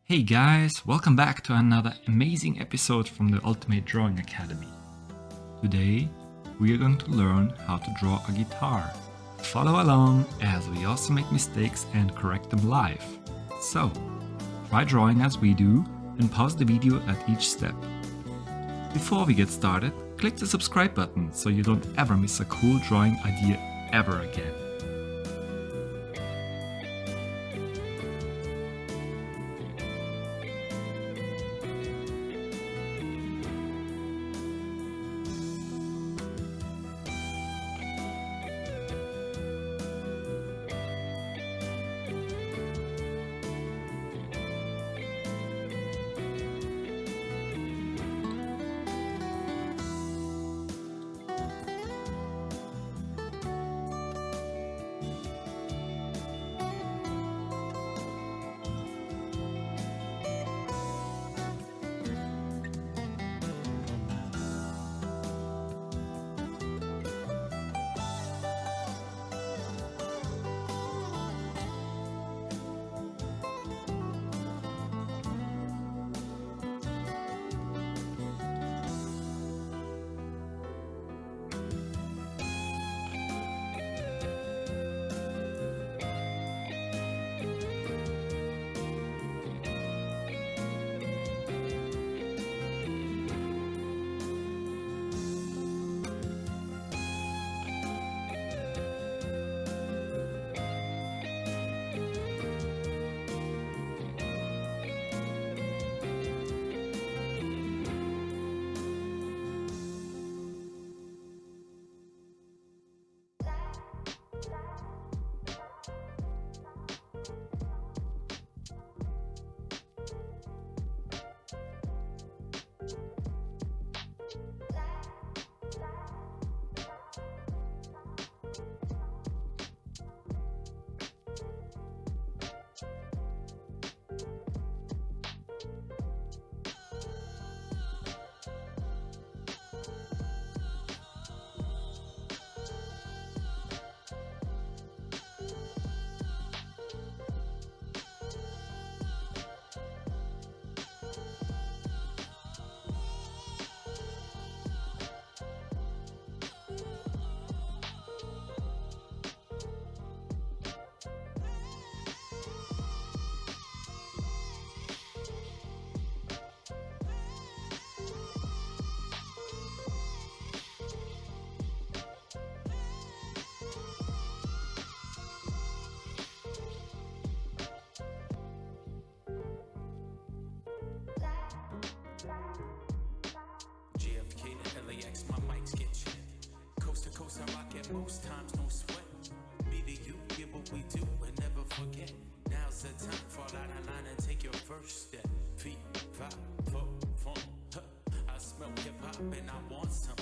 Hey guys, welcome back to another amazing episode from the Ultimate Drawing Academy. Today, we are going to learn how to draw a guitar. Follow along as we also make mistakes and correct them live. So, try drawing as we do and pause the video at each step. Before we get started, click the subscribe button so you don't ever miss a cool drawing idea ever again. JFK to LAX, my mics get checked. Coast to coast, I rock it most times, no sweat. Me to you, get what we do and never forget. Now's the time, fall out of line and take your first step. Feet, five, four, four, huh. I smell hip hop and I want some.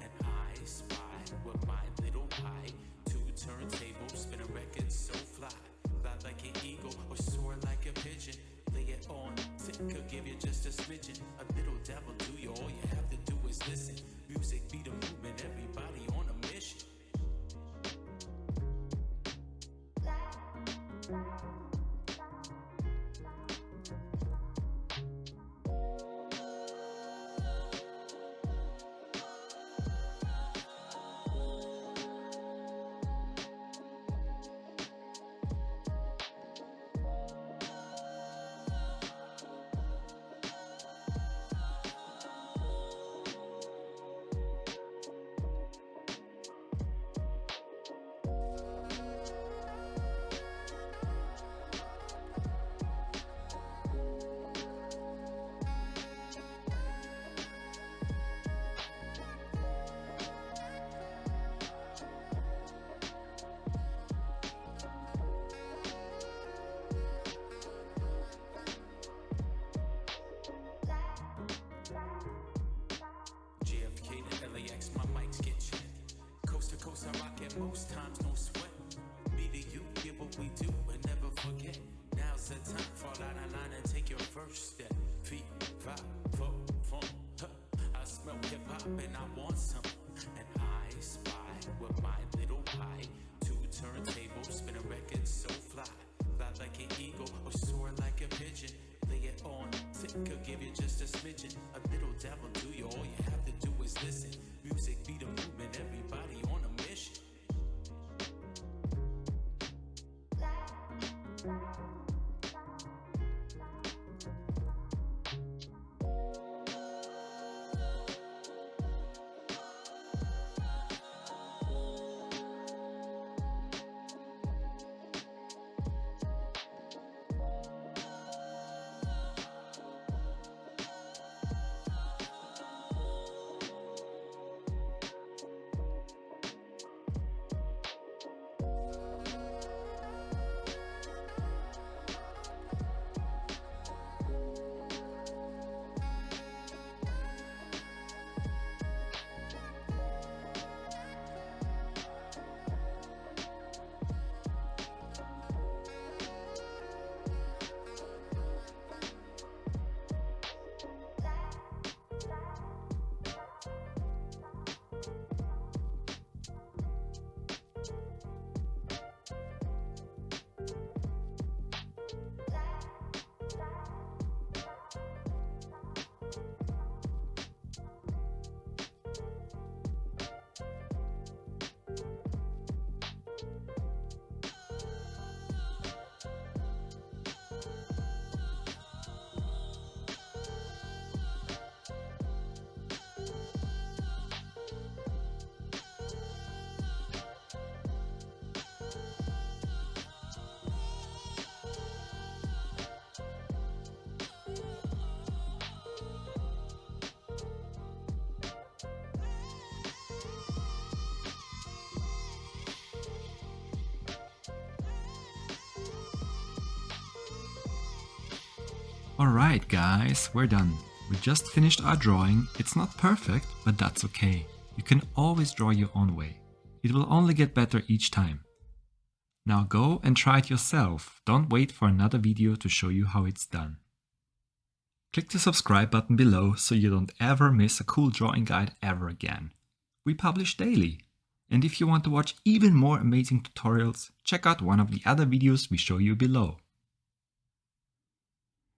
And I spy with my little pie. Two turntables, spin a record so fly. Fly like an eagle or soar like a pigeon. Lay it on thick, could give you just a smidgen. A little devil do you, all you have to do is listen. Music be the movement, everybody on a mission. JFK to LAX, my mics get checked. Coast to coast, I rock it most times, no sweat. Me to you, get what we do and never forget. Now's the time, fall out of line and take your first step. Feet, five, four, four, huh. I smell hip hop and I want some. And I spy with my little pie. Two turntables, spin a record so fly. Fly like an eagle or soar like a pigeon. Lay it Could give you just a smidgen, a little dabble to you. All you have to do is listen. Music be the movement, everybody on a mission. Alright guys, we're done. We just finished our drawing. It's not perfect, but that's okay. You can always draw your own way. It will only get better each time. Now go and try it yourself. Don't wait for another video to show you how it's done. Click the subscribe button below so you don't ever miss a cool drawing guide ever again. We publish daily. And if you want to watch even more amazing tutorials, check out one of the other videos we show you below.